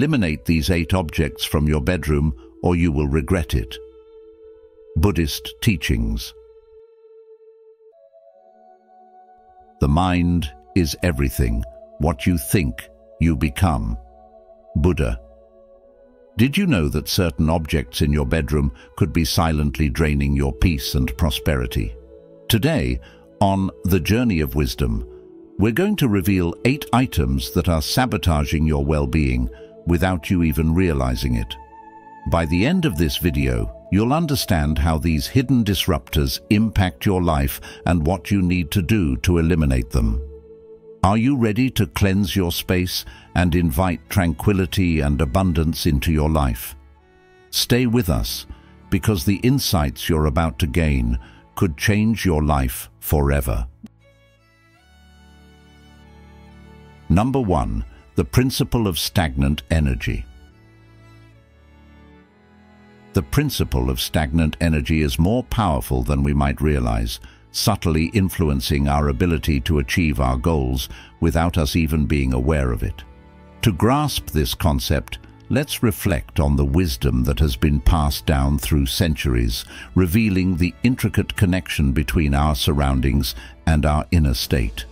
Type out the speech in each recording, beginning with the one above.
Eliminate these 8 objects from your bedroom or you will regret it. Buddhist teachings. The mind is everything. What you think, you become. Buddha. Did you know that certain objects in your bedroom could be silently draining your peace and prosperity? Today, on The Journey of Wisdom, we're going to reveal 8 items that are sabotaging your well-being without you even realizing it. By the end of this video, you'll understand how these hidden disruptors impact your life and what you need to do to eliminate them. Are you ready to cleanse your space and invite tranquility and abundance into your life? Stay with us, because the insights you're about to gain could change your life forever. Number 1. The principle of stagnant energy. The principle of stagnant energy is more powerful than we might realize, subtly influencing our ability to achieve our goals without us even being aware of it. To grasp this concept, let's reflect on the wisdom that has been passed down through centuries, revealing the intricate connection between our surroundings and our inner state.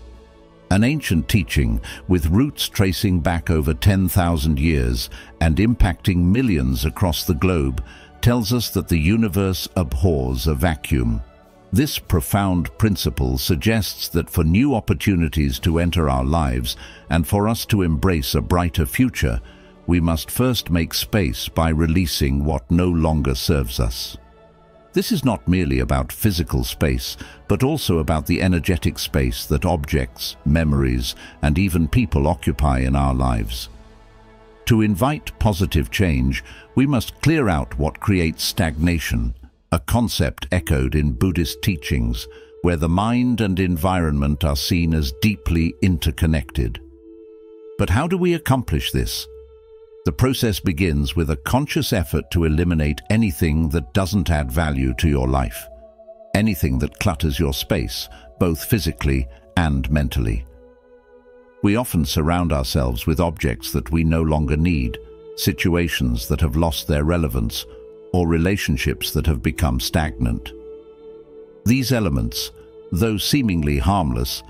An ancient teaching with roots tracing back over 10,000 years and impacting millions across the globe tells us that the universe abhors a vacuum. This profound principle suggests that for new opportunities to enter our lives and for us to embrace a brighter future, we must first make space by releasing what no longer serves us. This is not merely about physical space, but also about the energetic space that objects, memories, and even people occupy in our lives. To invite positive change, we must clear out what creates stagnation, a concept echoed in Buddhist teachings, where the mind and environment are seen as deeply interconnected. But how do we accomplish this? The process begins with a conscious effort to eliminate anything that doesn't add value to your life, anything that clutters your space, both physically and mentally. We often surround ourselves with objects that we no longer need, situations that have lost their relevance, or relationships that have become stagnant. These elements, though seemingly harmless,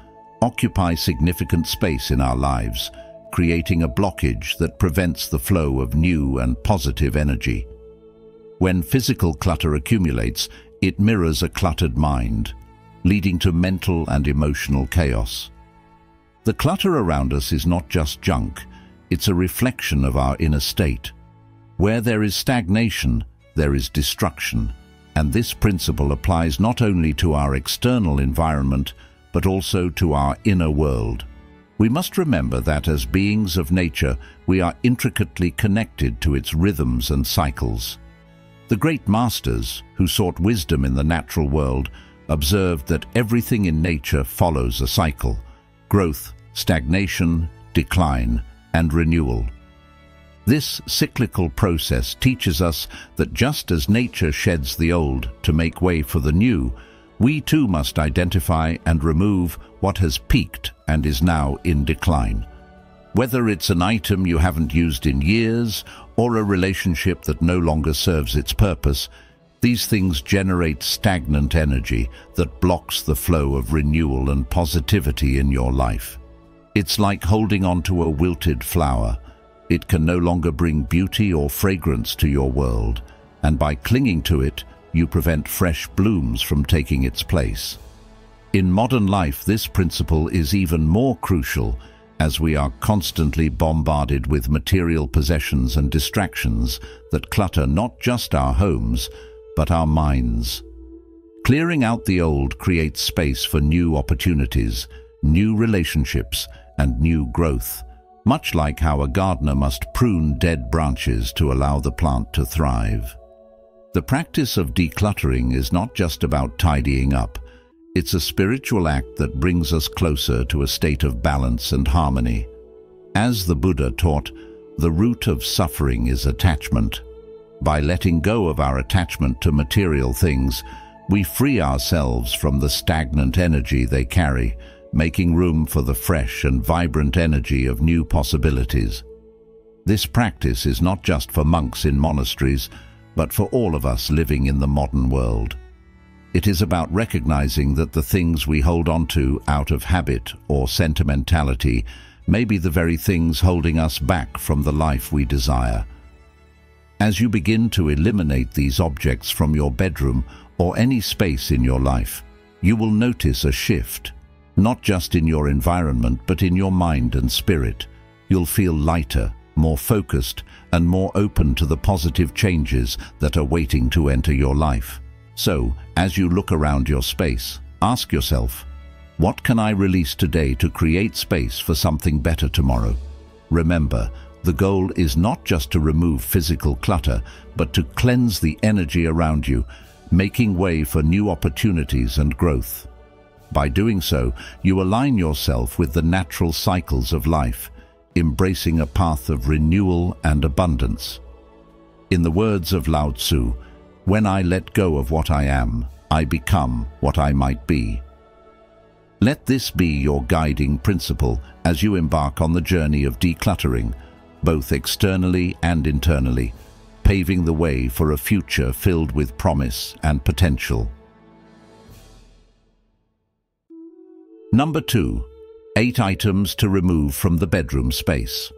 occupy significant space in our lives, creating a blockage that prevents the flow of new and positive energy. When physical clutter accumulates, it mirrors a cluttered mind, leading to mental and emotional chaos. The clutter around us is not just junk, it's a reflection of our inner state. Where there is stagnation, there is destruction, and this principle applies not only to our external environment, but also to our inner world. We must remember that as beings of nature, we are intricately connected to its rhythms and cycles. The great masters, who sought wisdom in the natural world, observed that everything in nature follows a cycle: growth, stagnation, decline, and renewal. This cyclical process teaches us that just as nature sheds the old to make way for the new, we too must identify and remove what has peaked and is now in decline. Whether it's an item you haven't used in years or a relationship that no longer serves its purpose, these things generate stagnant energy that blocks the flow of renewal and positivity in your life. It's like holding on to a wilted flower. It can no longer bring beauty or fragrance to your world, and by clinging to it, you prevent fresh blooms from taking its place. In modern life, this principle is even more crucial, as we are constantly bombarded with material possessions and distractions that clutter not just our homes, but our minds. Clearing out the old creates space for new opportunities, new relationships, and new growth, much like how a gardener must prune dead branches to allow the plant to thrive. The practice of decluttering is not just about tidying up. It's a spiritual act that brings us closer to a state of balance and harmony. As the Buddha taught, the root of suffering is attachment. By letting go of our attachment to material things, we free ourselves from the stagnant energy they carry, making room for the fresh and vibrant energy of new possibilities. This practice is not just for monks in monasteries, but for all of us living in the modern world. It is about recognizing that the things we hold on to out of habit or sentimentality may be the very things holding us back from the life we desire. As you begin to eliminate these objects from your bedroom or any space in your life, you will notice a shift, not just in your environment but in your mind and spirit. You'll feel lighter, more focused, and more open to the positive changes that are waiting to enter your life. So, as you look around your space, ask yourself, what can I release today to create space for something better tomorrow? Remember, the goal is not just to remove physical clutter, but to cleanse the energy around you, making way for new opportunities and growth. By doing so, you align yourself with the natural cycles of life, embracing a path of renewal and abundance. In the words of Lao Tzu, "When I let go of what I am, I become what I might be." Let this be your guiding principle as you embark on the journey of decluttering, both externally and internally, paving the way for a future filled with promise and potential. Number 2. 8 items to remove from the bedroom space.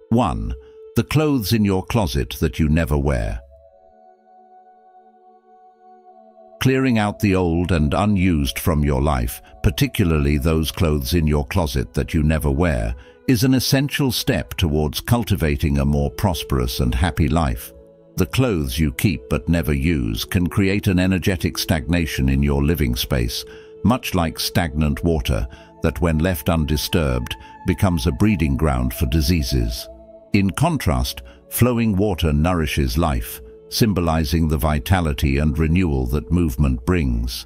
1. The clothes in your closet that you never wear. Clearing out the old and unused from your life, particularly those clothes in your closet that you never wear, is an essential step towards cultivating a more prosperous and happy life. The clothes you keep but never use can create an energetic stagnation in your living space, much like stagnant water that, when left undisturbed, becomes a breeding ground for diseases. In contrast, flowing water nourishes life, symbolizing the vitality and renewal that movement brings.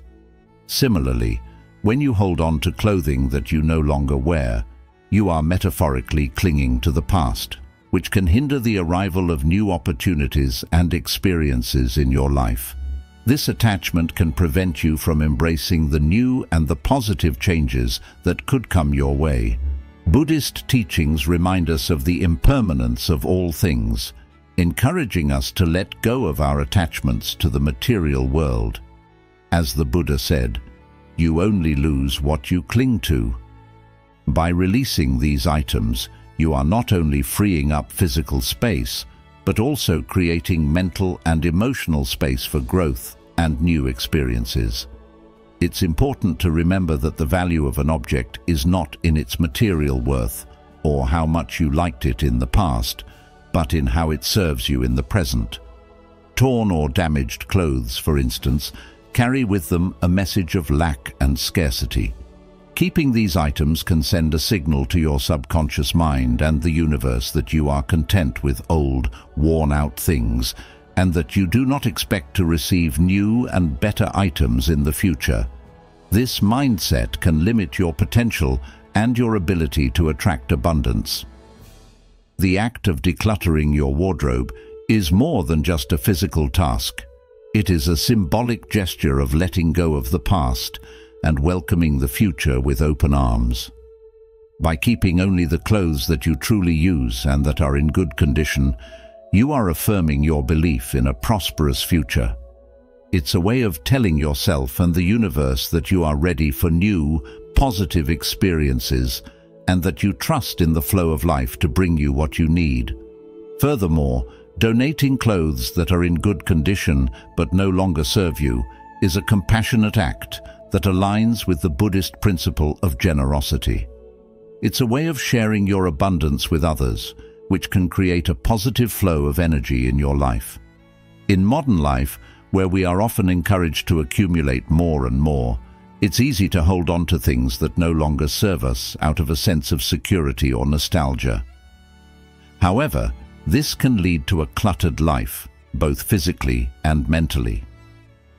Similarly, when you hold on to clothing that you no longer wear, you are metaphorically clinging to the past, which can hinder the arrival of new opportunities and experiences in your life. This attachment can prevent you from embracing the new and the positive changes that could come your way. Buddhist teachings remind us of the impermanence of all things, encouraging us to let go of our attachments to the material world. As the Buddha said, "You only lose what you cling to." By releasing these items, you are not only freeing up physical space, but also creating mental and emotional space for growth and new experiences. It's important to remember that the value of an object is not in its material worth or how much you liked it in the past, but in how it serves you in the present. Torn or damaged clothes, for instance, carry with them a message of lack and scarcity. Keeping these items can send a signal to your subconscious mind and the universe that you are content with old, worn-out things, and that you do not expect to receive new and better items in the future. This mindset can limit your potential and your ability to attract abundance. The act of decluttering your wardrobe is more than just a physical task. It is a symbolic gesture of letting go of the past and welcoming the future with open arms. By keeping only the clothes that you truly use and that are in good condition, you are affirming your belief in a prosperous future. It's a way of telling yourself and the universe that you are ready for new, positive experiences and that you trust in the flow of life to bring you what you need. Furthermore, donating clothes that are in good condition but no longer serve you is a compassionate act that aligns with the Buddhist principle of generosity. It's a way of sharing your abundance with others, which can create a positive flow of energy in your life. In modern life, where we are often encouraged to accumulate more and more, it's easy to hold on to things that no longer serve us out of a sense of security or nostalgia. However, this can lead to a cluttered life, both physically and mentally.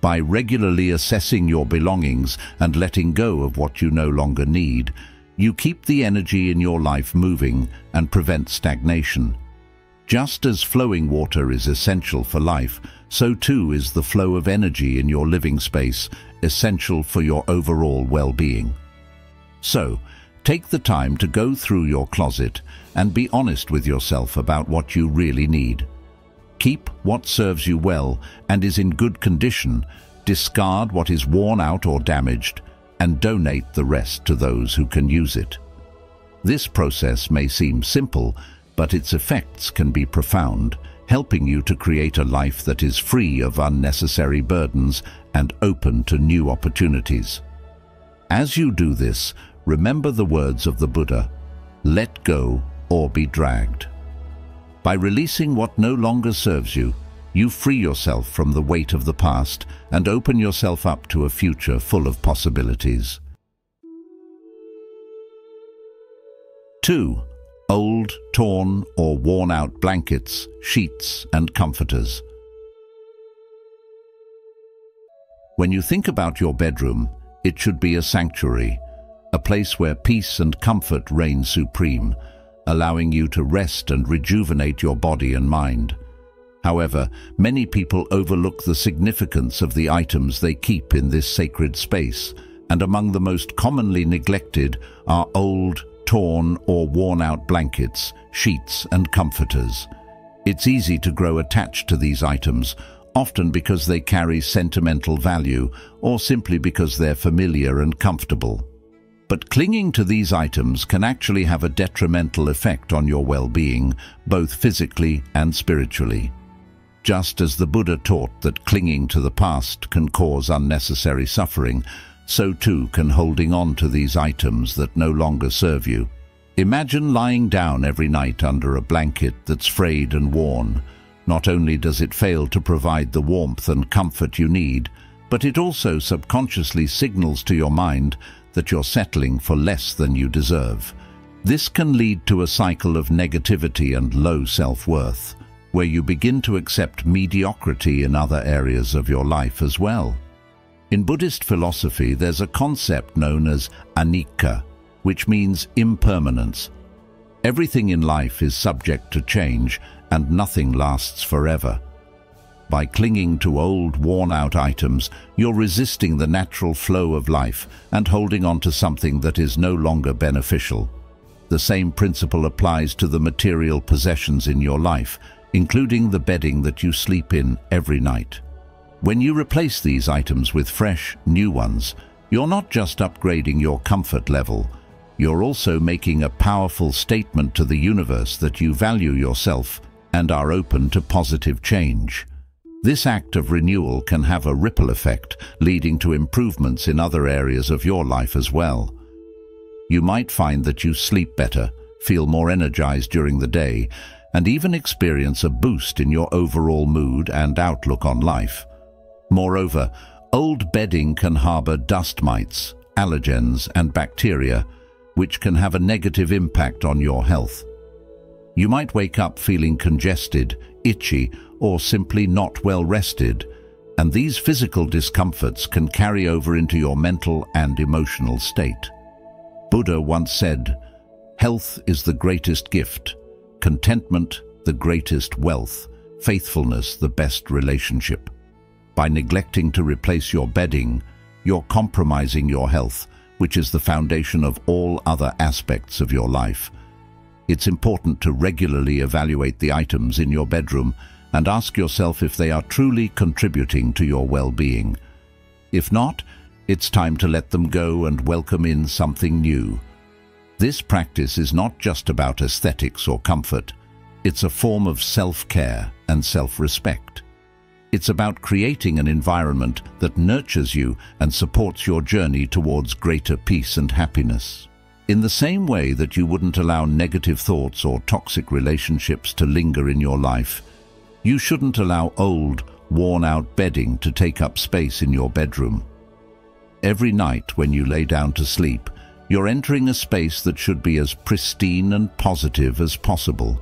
By regularly assessing your belongings and letting go of what you no longer need, you keep the energy in your life moving and prevent stagnation. Just as flowing water is essential for life, so too is the flow of energy in your living space essential for your overall well-being. So, Take the time to go through your closet and be honest with yourself about what you really need. Keep what serves you well and is in good condition, discard what is worn out or damaged, and donate the rest to those who can use it. This process may seem simple, but its effects can be profound, helping you to create a life that is free of unnecessary burdens and open to new opportunities. As you do this, remember the words of the Buddha, "Let go or be dragged." By releasing what no longer serves you, you free yourself from the weight of the past and open yourself up to a future full of possibilities. 2. Old, torn, or worn-out blankets, sheets, and comforters. When you think about your bedroom, it should be a sanctuary, a place where peace and comfort reign supreme, allowing you to rest and rejuvenate your body and mind. However, many people overlook the significance of the items they keep in this sacred space, and among the most commonly neglected are old, torn, or worn-out blankets, sheets, and comforters. It's easy to grow attached to these items, often because they carry sentimental value or simply because they're familiar and comfortable. But clinging to these items can actually have a detrimental effect on your well-being, both physically and spiritually. Just as the Buddha taught that clinging to the past can cause unnecessary suffering, so too can holding on to these items that no longer serve you. Imagine lying down every night under a blanket that's frayed and worn. Not only does it fail to provide the warmth and comfort you need, but it also subconsciously signals to your mind that you're settling for less than you deserve. This can lead to a cycle of negativity and low self-worth, where you begin to accept mediocrity in other areas of your life as well. In Buddhist philosophy, there's a concept known as anicca, which means impermanence. Everything in life is subject to change, and nothing lasts forever. By clinging to old, worn-out items, you're resisting the natural flow of life and holding on to something that is no longer beneficial. The same principle applies to the material possessions in your life, including the bedding that you sleep in every night. When you replace these items with fresh, new ones, you're not just upgrading your comfort level, you're also making a powerful statement to the universe that you value yourself and are open to positive change. This act of renewal can have a ripple effect, leading to improvements in other areas of your life as well. You might find that you sleep better, feel more energized during the day, and even experience a boost in your overall mood and outlook on life. Moreover, old bedding can harbor dust mites, allergens, and bacteria, which can have a negative impact on your health. You might wake up feeling congested, itchy, or simply not well rested, and these physical discomforts can carry over into your mental and emotional state. Buddha once said, "Health is the greatest gift, contentment the greatest wealth, faithfulness the best relationship." By neglecting to replace your bedding, you're compromising your health, which is the foundation of all other aspects of your life. It's important to regularly evaluate the items in your bedroom and ask yourself if they are truly contributing to your well-being. If not, it's time to let them go and welcome in something new. This practice is not just about aesthetics or comfort. It's a form of self-care and self-respect. It's about creating an environment that nurtures you and supports your journey towards greater peace and happiness. In the same way that you wouldn't allow negative thoughts or toxic relationships to linger in your life, you shouldn't allow old, worn-out bedding to take up space in your bedroom. Every night when you lay down to sleep, you're entering a space that should be as pristine and positive as possible.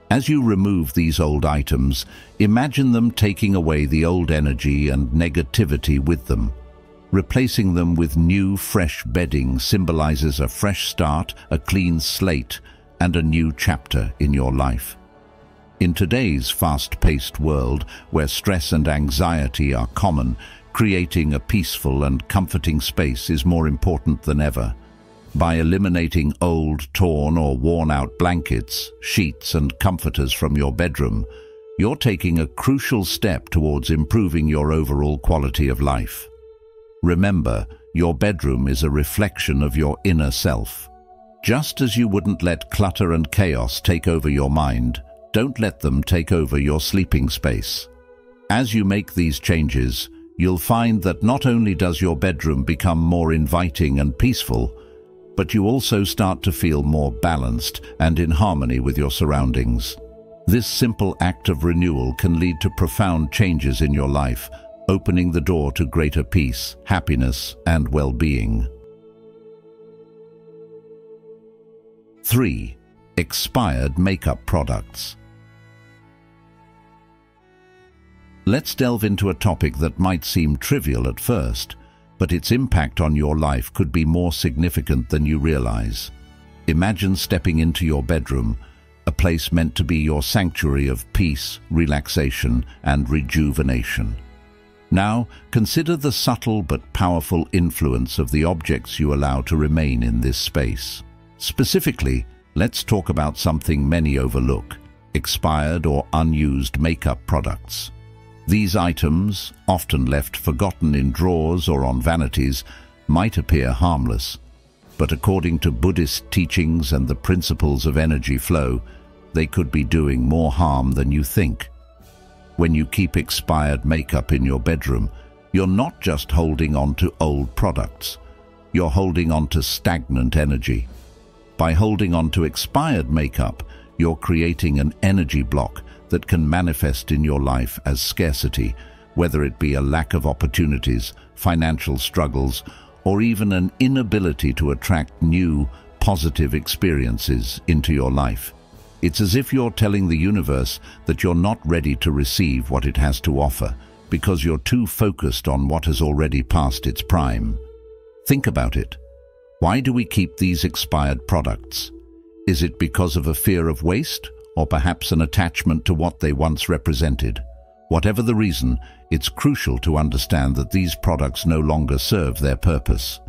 As you remove these old items, imagine them taking away the old energy and negativity with them. Replacing them with new, fresh bedding symbolizes a fresh start, a clean slate, and a new chapter in your life. In today's fast-paced world, where stress and anxiety are common, creating a peaceful and comforting space is more important than ever. By eliminating old, torn or worn-out blankets, sheets and comforters from your bedroom, you're taking a crucial step towards improving your overall quality of life. Remember, your bedroom is a reflection of your inner self. Just as you wouldn't let clutter and chaos take over your mind, don't let them take over your sleeping space. As you make these changes, you'll find that not only does your bedroom become more inviting and peaceful, but you also start to feel more balanced and in harmony with your surroundings. This simple act of renewal can lead to profound changes in your life, opening the door to greater peace, happiness, and well-being. 3. Expired makeup products. Let's delve into a topic that might seem trivial at first, but its impact on your life could be more significant than you realize. Imagine stepping into your bedroom, a place meant to be your sanctuary of peace, relaxation, and rejuvenation. Now, consider the subtle but powerful influence of the objects you allow to remain in this space. Specifically, let's talk about something many overlook: expired or unused makeup products. These items, often left forgotten in drawers or on vanities, might appear harmless, but according to Buddhist teachings and the principles of energy flow, they could be doing more harm than you think. When you keep expired makeup in your bedroom, you're not just holding on to old products, you're holding on to stagnant energy. By holding on to expired makeup, you're creating an energy block that can manifest in your life as scarcity, whether it be a lack of opportunities, financial struggles, or even an inability to attract new, positive experiences into your life. It's as if you're telling the universe that you're not ready to receive what it has to offer because you're too focused on what has already passed its prime. Think about it. Why do we keep these expired products? Is it because of a fear of waste, or perhaps an attachment to what they once represented? Whatever the reason, it's crucial to understand that these products no longer serve their purpose.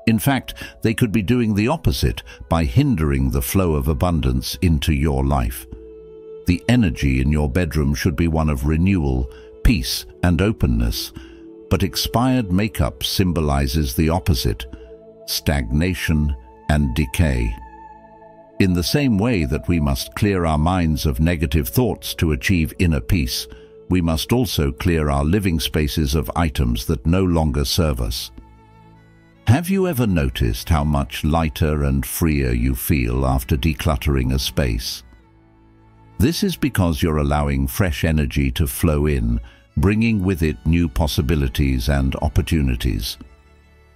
In fact, they could be doing the opposite by hindering the flow of abundance into your life. The energy in your bedroom should be one of renewal, peace, and openness, but expired makeup symbolizes the opposite: stagnation and decay. In the same way that we must clear our minds of negative thoughts to achieve inner peace, we must also clear our living spaces of items that no longer serve us. Have you ever noticed how much lighter and freer you feel after decluttering a space? This is because you're allowing fresh energy to flow in, bringing with it new possibilities and opportunities.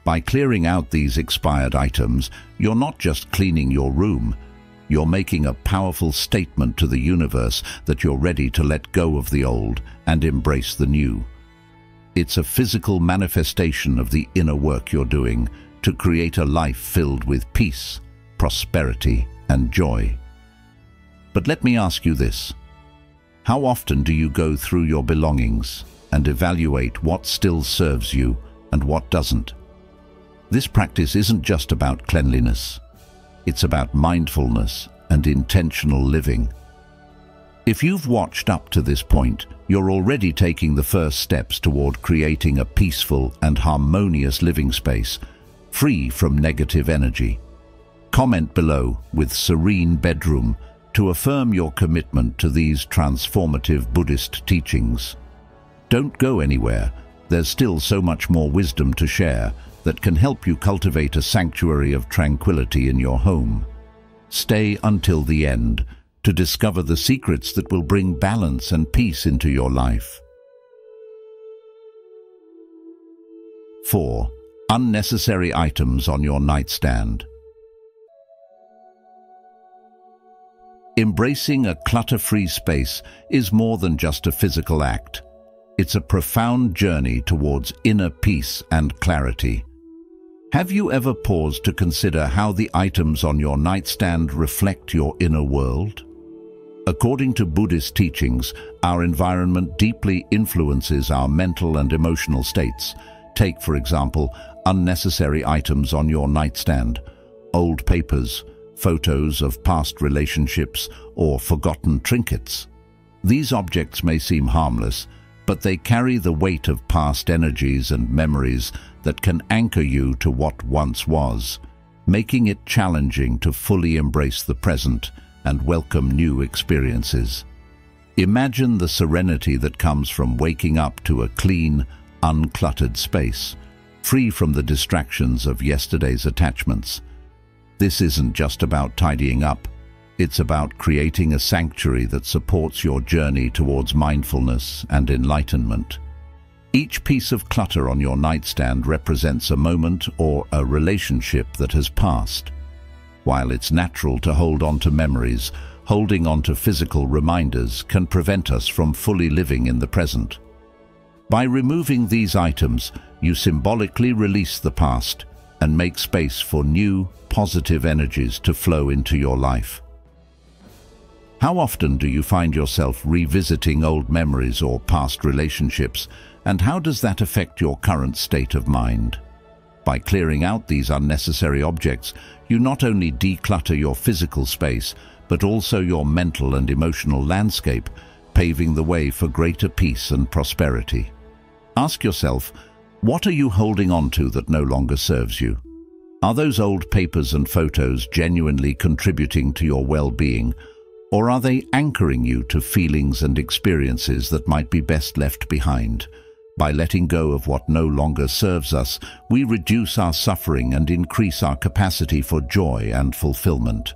By clearing out these expired items, you're not just cleaning your room, you're making a powerful statement to the universe that you're ready to let go of the old and embrace the new. It's a physical manifestation of the inner work you're doing to create a life filled with peace, prosperity, and joy. But let me ask you this: how often do you go through your belongings and evaluate what still serves you and what doesn't? This practice isn't just about cleanliness. It's about mindfulness and intentional living. If you've watched up to this point, you're already taking the first steps toward creating a peaceful and harmonious living space, free from negative energy. Comment below with "serene bedroom" to affirm your commitment to these transformative Buddhist teachings. Don't go anywhere. There's still so much more wisdom to share that can help you cultivate a sanctuary of tranquility in your home. Stay until the end to discover the secrets that will bring balance and peace into your life. 4. Unnecessary items on your nightstand. Embracing a clutter-free space is more than just a physical act. It's a profound journey towards inner peace and clarity. Have you ever paused to consider how the items on your nightstand reflect your inner world? According to Buddhist teachings, our environment deeply influences our mental and emotional states. Take, for example, unnecessary items on your nightstand. old papers, photos of past relationships, or forgotten trinkets. These objects may seem harmless, but they carry the weight of past energies and memories that can anchor you to what once was, making it challenging to fully embrace the present and welcome new experiences. Imagine the serenity that comes from waking up to a clean, uncluttered space, free from the distractions of yesterday's attachments. This isn't just about tidying up. It's about creating a sanctuary that supports your journey towards mindfulness and enlightenment. Each piece of clutter on your nightstand represents a moment or a relationship that has passed. While it's natural to hold on to memories, holding on to physical reminders can prevent us from fully living in the present. By removing these items, you symbolically release the past and make space for new, positive energies to flow into your life. How often do you find yourself revisiting old memories or past relationships, and how does that affect your current state of mind? By clearing out these unnecessary objects, you not only declutter your physical space, but also your mental and emotional landscape, paving the way for greater peace and prosperity. Ask yourself, what are you holding on to that no longer serves you? Are those old papers and photos genuinely contributing to your well-being, or are they anchoring you to feelings and experiences that might be best left behind? By letting go of what no longer serves us, we reduce our suffering and increase our capacity for joy and fulfillment.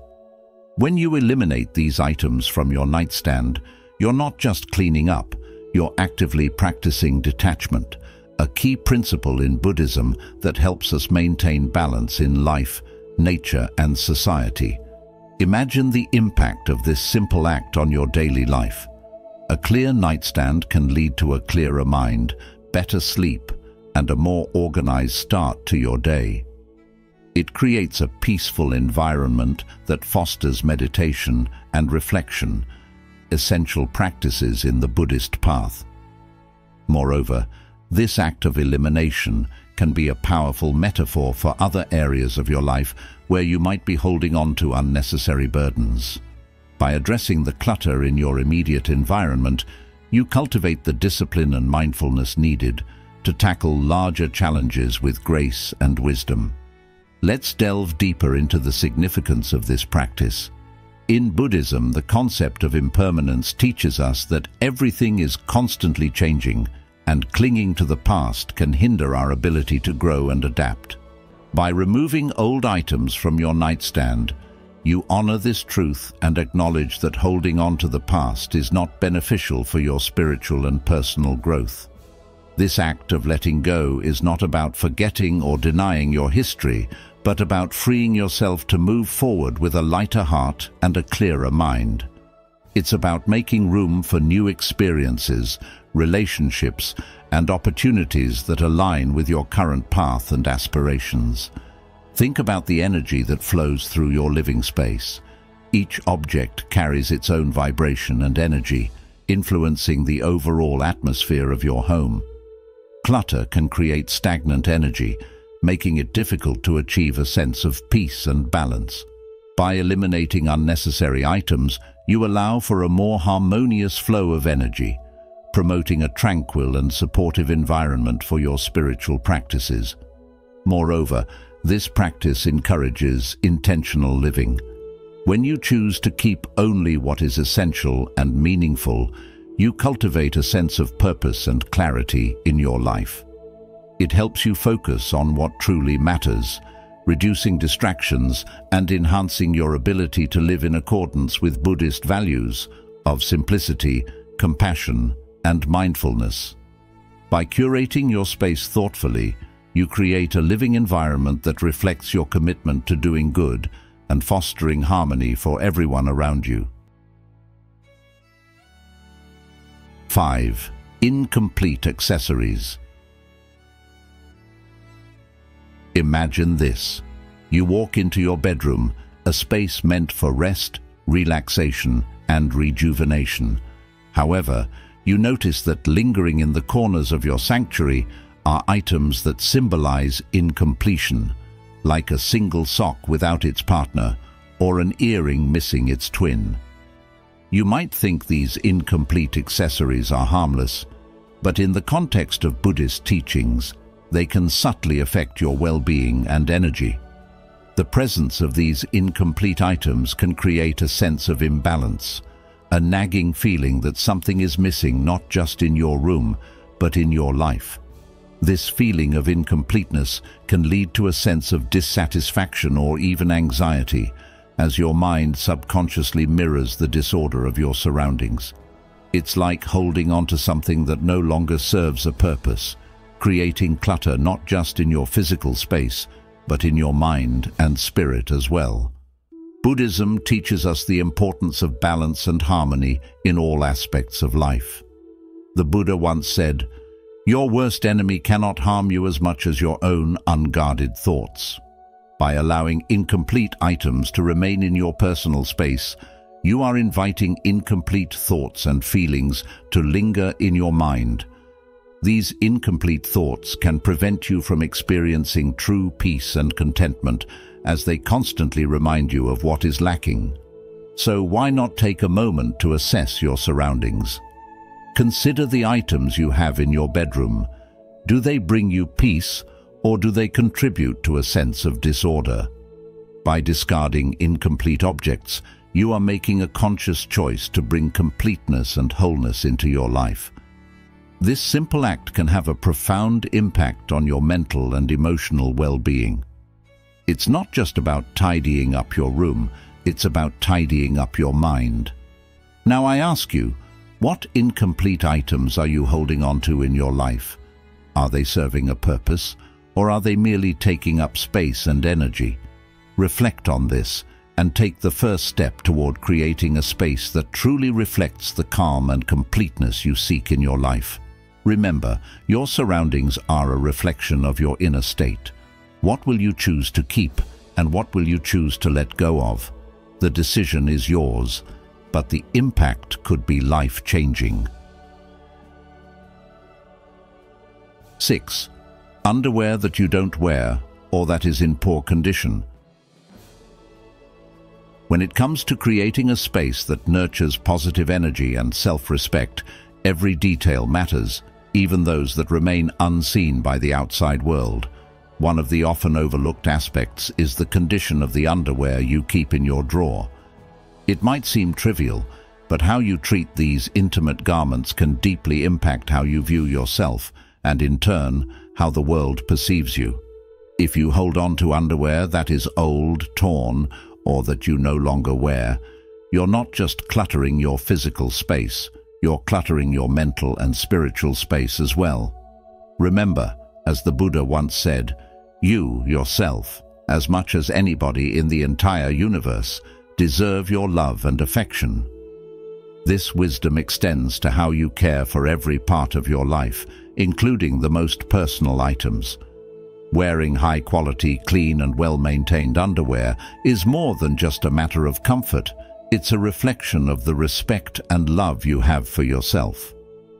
When you eliminate these items from your nightstand, you're not just cleaning up, you're actively practicing detachment, a key principle in Buddhism that helps us maintain balance in life, nature, and society. Imagine the impact of this simple act on your daily life. A clear nightstand can lead to a clearer mind, better sleep, and a more organized start to your day. It creates a peaceful environment that fosters meditation and reflection, essential practices in the Buddhist path. Moreover, this act of elimination can be a powerful metaphor for other areas of your life where you might be holding on to unnecessary burdens. By addressing the clutter in your immediate environment, you cultivate the discipline and mindfulness needed to tackle larger challenges with grace and wisdom. Let's delve deeper into the significance of this practice. In Buddhism, the concept of impermanence teaches us that everything is constantly changing, and clinging to the past can hinder our ability to grow and adapt. By removing old items from your nightstand, you honor this truth and acknowledge that holding on to the past is not beneficial for your spiritual and personal growth. This act of letting go is not about forgetting or denying your history, but about freeing yourself to move forward with a lighter heart and a clearer mind. It's about making room for new experiences, relationships, and opportunities that align with your current path and aspirations. Think about the energy that flows through your living space. Each object carries its own vibration and energy, influencing the overall atmosphere of your home. Clutter can create stagnant energy, making it difficult to achieve a sense of peace and balance. By eliminating unnecessary items, you allow for a more harmonious flow of energy, promoting a tranquil and supportive environment for your spiritual practices. Moreover, this practice encourages intentional living. When you choose to keep only what is essential and meaningful, you cultivate a sense of purpose and clarity in your life. It helps you focus on what truly matters, reducing distractions and enhancing your ability to live in accordance with Buddhist values of simplicity, compassion, and mindfulness. By curating your space thoughtfully, you create a living environment that reflects your commitment to doing good and fostering harmony for everyone around you. 5. Incomplete accessories. Imagine this. You walk into your bedroom, a space meant for rest, relaxation, and rejuvenation. However, you notice that lingering in the corners of your sanctuary are items that symbolize incompletion, like a single sock without its partner or an earring missing its twin. You might think these incomplete accessories are harmless, but in the context of Buddhist teachings, they can subtly affect your well-being and energy. The presence of these incomplete items can create a sense of imbalance, a nagging feeling that something is missing not just in your room, but in your life. This feeling of incompleteness can lead to a sense of dissatisfaction or even anxiety, as your mind subconsciously mirrors the disorder of your surroundings. It's like holding on to something that no longer serves a purpose, creating clutter not just in your physical space, but in your mind and spirit as well. Buddhism teaches us the importance of balance and harmony in all aspects of life. The Buddha once said, "Your worst enemy cannot harm you as much as your own unguarded thoughts." By allowing incomplete items to remain in your personal space, you are inviting incomplete thoughts and feelings to linger in your mind. These incomplete thoughts can prevent you from experiencing true peace and contentment, as they constantly remind you of what is lacking. So why not take a moment to assess your surroundings? Consider the items you have in your bedroom. Do they bring you peace, or do they contribute to a sense of disorder? By discarding incomplete objects, you are making a conscious choice to bring completeness and wholeness into your life. This simple act can have a profound impact on your mental and emotional well-being. It's not just about tidying up your room, it's about tidying up your mind. Now I ask you, what incomplete items are you holding on to in your life? Are they serving a purpose, or are they merely taking up space and energy? Reflect on this and take the first step toward creating a space that truly reflects the calm and completeness you seek in your life. Remember, your surroundings are a reflection of your inner state. What will you choose to keep, and what will you choose to let go of? The decision is yours, but the impact could be life-changing. 6. Underwear that you don't wear, or that is in poor condition. When it comes to creating a space that nurtures positive energy and self-respect, every detail matters, even those that remain unseen by the outside world. One of the often overlooked aspects is the condition of the underwear you keep in your drawer. It might seem trivial, but how you treat these intimate garments can deeply impact how you view yourself, and in turn, how the world perceives you. If you hold on to underwear that is old, torn, or that you no longer wear, you're not just cluttering your physical space, you're cluttering your mental and spiritual space as well. Remember, as the Buddha once said, you, yourself, as much as anybody in the entire universe, deserve your love and affection. This wisdom extends to how you care for every part of your life, including the most personal items. Wearing high-quality, clean and well-maintained underwear is more than just a matter of comfort. It's a reflection of the respect and love you have for yourself.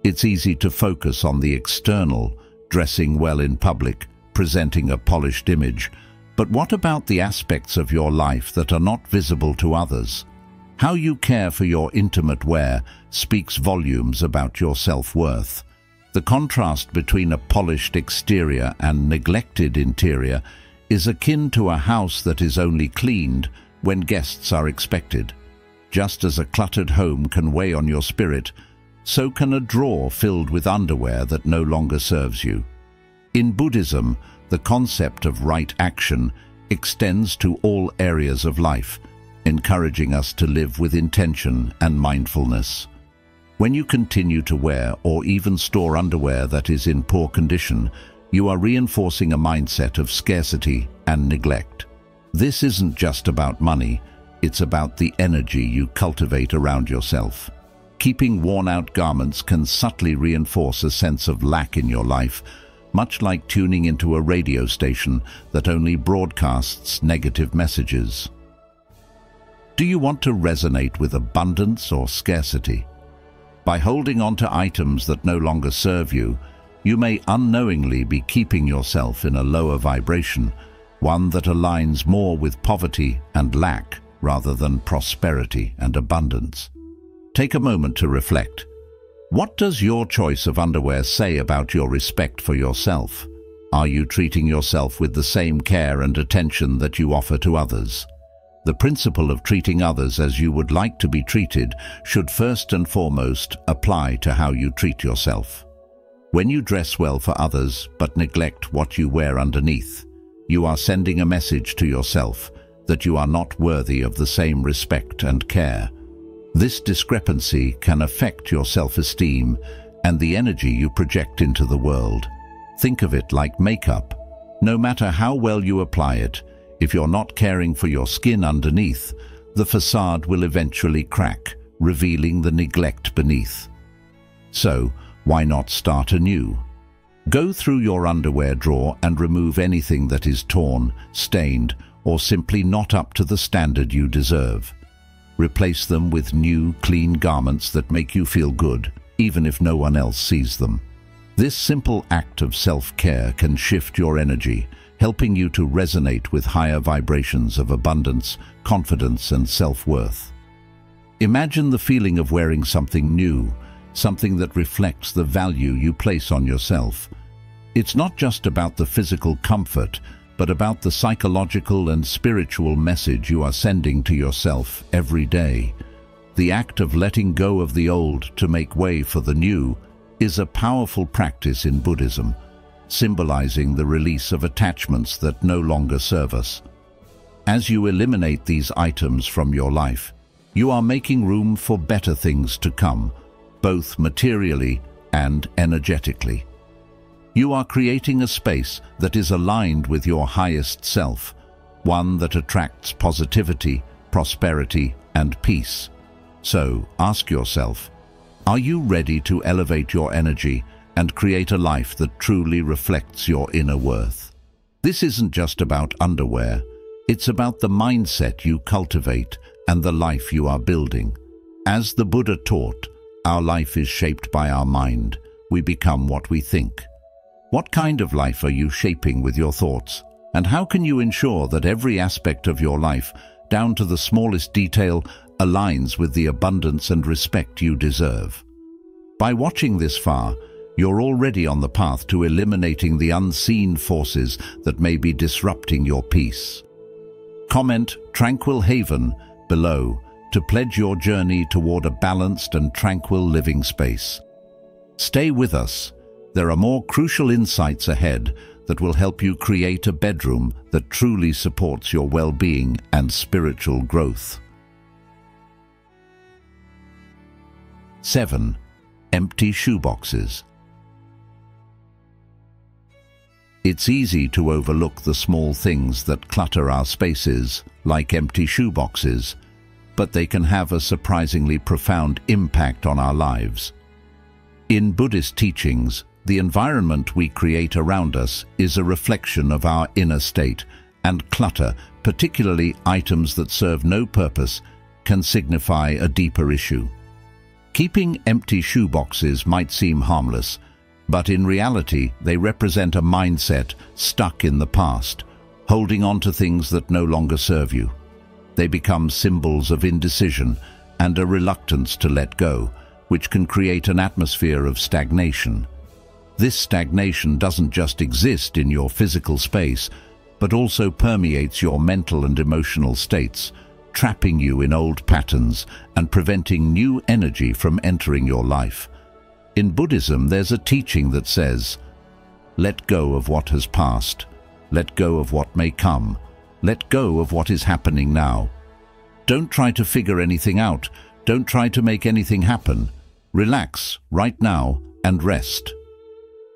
It's easy to focus on the external, dressing well in public, presenting a polished image. But what about the aspects of your life that are not visible to others? How you care for your intimate wear speaks volumes about your self-worth. The contrast between a polished exterior and neglected interior is akin to a house that is only cleaned when guests are expected. Just as a cluttered home can weigh on your spirit, so can a drawer filled with underwear that no longer serves you. In Buddhism, the concept of right action extends to all areas of life, encouraging us to live with intention and mindfulness. When you continue to wear or even store underwear that is in poor condition, you are reinforcing a mindset of scarcity and neglect. This isn't just about money, it's about the energy you cultivate around yourself. Keeping worn-out garments can subtly reinforce a sense of lack in your life, much like tuning into a radio station that only broadcasts negative messages. Do you want to resonate with abundance or scarcity? By holding on to items that no longer serve you, you may unknowingly be keeping yourself in a lower vibration, one that aligns more with poverty and lack rather than prosperity and abundance. Take a moment to reflect. What does your choice of underwear say about your respect for yourself? Are you treating yourself with the same care and attention that you offer to others? The principle of treating others as you would like to be treated should first and foremost apply to how you treat yourself. When you dress well for others but neglect what you wear underneath, you are sending a message to yourself that you are not worthy of the same respect and care. This discrepancy can affect your self-esteem and the energy you project into the world. Think of it like makeup. No matter how well you apply it, if you're not caring for your skin underneath, the facade will eventually crack, revealing the neglect beneath. So, why not start anew? Go through your underwear drawer and remove anything that is torn, stained, or simply not up to the standard you deserve. Replace them with new, clean garments that make you feel good, even if no one else sees them. This simple act of self-care can shift your energy, helping you to resonate with higher vibrations of abundance, confidence, and self-worth. Imagine the feeling of wearing something new, something that reflects the value you place on yourself. It's not just about the physical comfort, but about the psychological and spiritual message you are sending to yourself every day. The act of letting go of the old to make way for the new is a powerful practice in Buddhism, symbolizing the release of attachments that no longer serve us. As you eliminate these items from your life, you are making room for better things to come, both materially and energetically. You are creating a space that is aligned with your highest self, one that attracts positivity, prosperity, and peace. So, ask yourself, are you ready to elevate your energy and create a life that truly reflects your inner worth? This isn't just about underwear, it's about the mindset you cultivate and the life you are building. As the Buddha taught, our life is shaped by our mind. We become what we think. What kind of life are you shaping with your thoughts? And how can you ensure that every aspect of your life, down to the smallest detail, aligns with the abundance and respect you deserve? By watching this far, you're already on the path to eliminating the unseen forces that may be disrupting your peace. Comment "Tranquil Haven" below to pledge your journey toward a balanced and tranquil living space. Stay with us. There are more crucial insights ahead that will help you create a bedroom that truly supports your well-being and spiritual growth. 7. Empty shoeboxes. It's easy to overlook the small things that clutter our spaces, like empty shoeboxes, but they can have a surprisingly profound impact on our lives. In Buddhist teachings, the environment we create around us is a reflection of our inner state, and clutter, particularly items that serve no purpose, can signify a deeper issue. Keeping empty shoeboxes might seem harmless, but in reality they represent a mindset stuck in the past, holding on to things that no longer serve you. They become symbols of indecision and a reluctance to let go, which can create an atmosphere of stagnation. This stagnation doesn't just exist in your physical space, but also permeates your mental and emotional states, trapping you in old patterns and preventing new energy from entering your life. In Buddhism, there's a teaching that says, "Let go of what has passed. Let go of what may come. Let go of what is happening now. Don't try to figure anything out. Don't try to make anything happen. Relax right now and rest."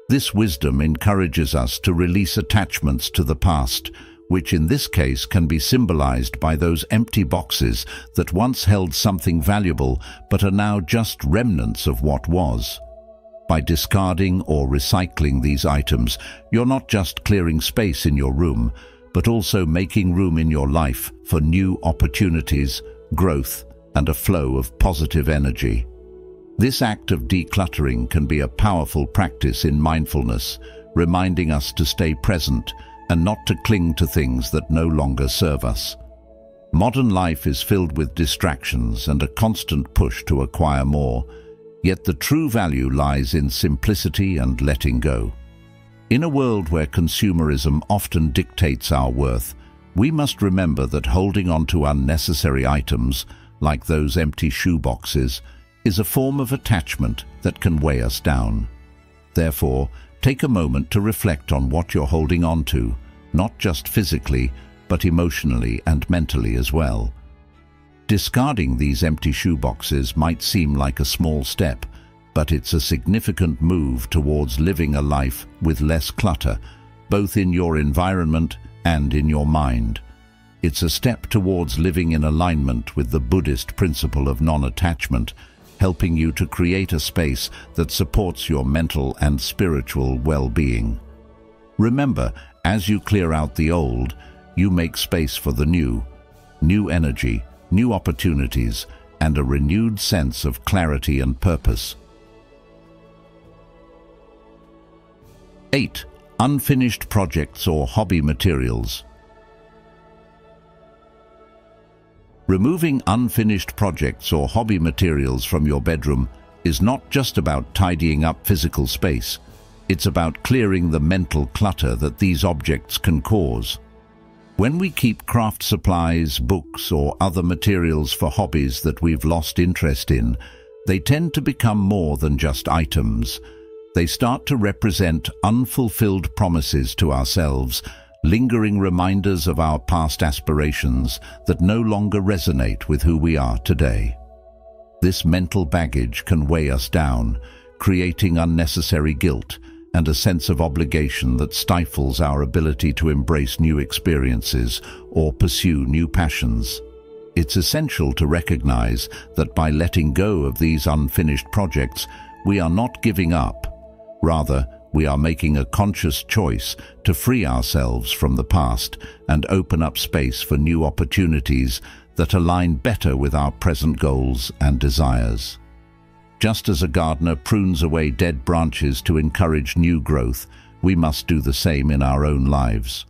This wisdom encourages us to release attachments to the past, which in this case can be symbolized by those empty boxes that once held something valuable but are now just remnants of what was. By discarding or recycling these items, you're not just clearing space in your room, but also making room in your life for new opportunities, growth, and a flow of positive energy. This act of decluttering can be a powerful practice in mindfulness, reminding us to stay present and not to cling to things that no longer serve us. Modern life is filled with distractions and a constant push to acquire more, yet the true value lies in simplicity and letting go. In a world where consumerism often dictates our worth, we must remember that holding on to unnecessary items, like those empty shoeboxes, is a form of attachment that can weigh us down. Therefore, take a moment to reflect on what you're holding on to, not just physically, but emotionally and mentally as well. Discarding these empty shoeboxes might seem like a small step, but it's a significant move towards living a life with less clutter, both in your environment and in your mind. It's a step towards living in alignment with the Buddhist principle of non-attachment, helping you to create a space that supports your mental and spiritual well-being. Remember, as you clear out the old, you make space for the new energy, new opportunities, and a renewed sense of clarity and purpose. 8. Unfinished projects or hobby materials. Removing unfinished projects or hobby materials from your bedroom is not just about tidying up physical space. It's about clearing the mental clutter that these objects can cause. When we keep craft supplies, books, or other materials for hobbies that we've lost interest in, they tend to become more than just items. They start to represent unfulfilled promises to ourselves, lingering reminders of our past aspirations that no longer resonate with who we are today. This mental baggage can weigh us down, creating unnecessary guilt and a sense of obligation that stifles our ability to embrace new experiences or pursue new passions. It's essential to recognize that by letting go of these unfinished projects, we are not giving up. Rather, we are making a conscious choice to free ourselves from the past and open up space for new opportunities that align better with our present goals and desires. Just as a gardener prunes away dead branches to encourage new growth, we must do the same in our own lives.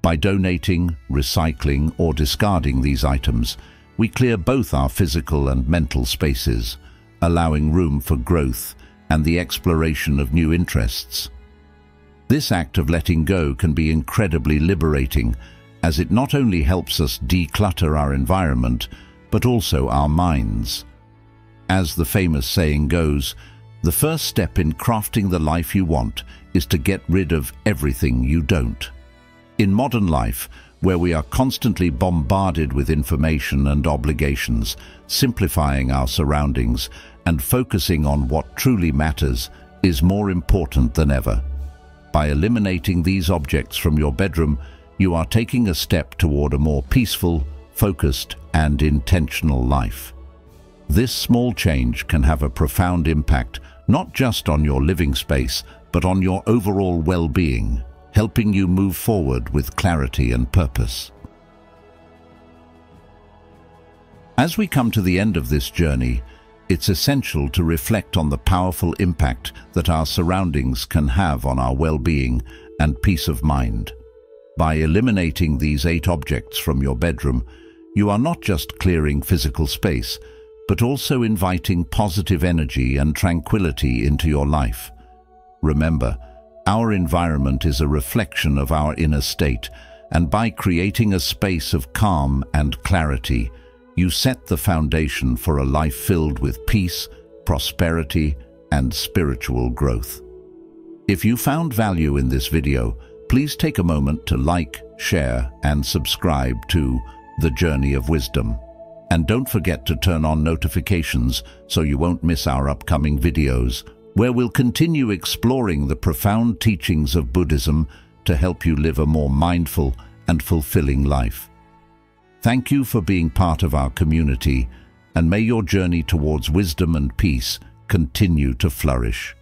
By donating, recycling, or discarding these items, we clear both our physical and mental spaces, allowing room for growth and the exploration of new interests. This act of letting go can be incredibly liberating, as it not only helps us declutter our environment, but also our minds. As the famous saying goes, the first step in crafting the life you want is to get rid of everything you don't. In modern life, where we are constantly bombarded with information and obligations, simplifying our surroundings and focusing on what truly matters is more important than ever. By eliminating these objects from your bedroom, you are taking a step toward a more peaceful, focused, and intentional life. This small change can have a profound impact not just on your living space, but on your overall well-being, helping you move forward with clarity and purpose. As we come to the end of this journey, it's essential to reflect on the powerful impact that our surroundings can have on our well-being and peace of mind. By eliminating these 8 objects from your bedroom, you are not just clearing physical space, but also inviting positive energy and tranquility into your life. Remember, our environment is a reflection of our inner state, and by creating a space of calm and clarity, you set the foundation for a life filled with peace, prosperity, and spiritual growth. If you found value in this video, please take a moment to like, share, and subscribe to The Journey of Wisdom. And don't forget to turn on notifications so you won't miss our upcoming videos, where we'll continue exploring the profound teachings of Buddhism to help you live a more mindful and fulfilling life. Thank you for being part of our community, and may your journey towards wisdom and peace continue to flourish.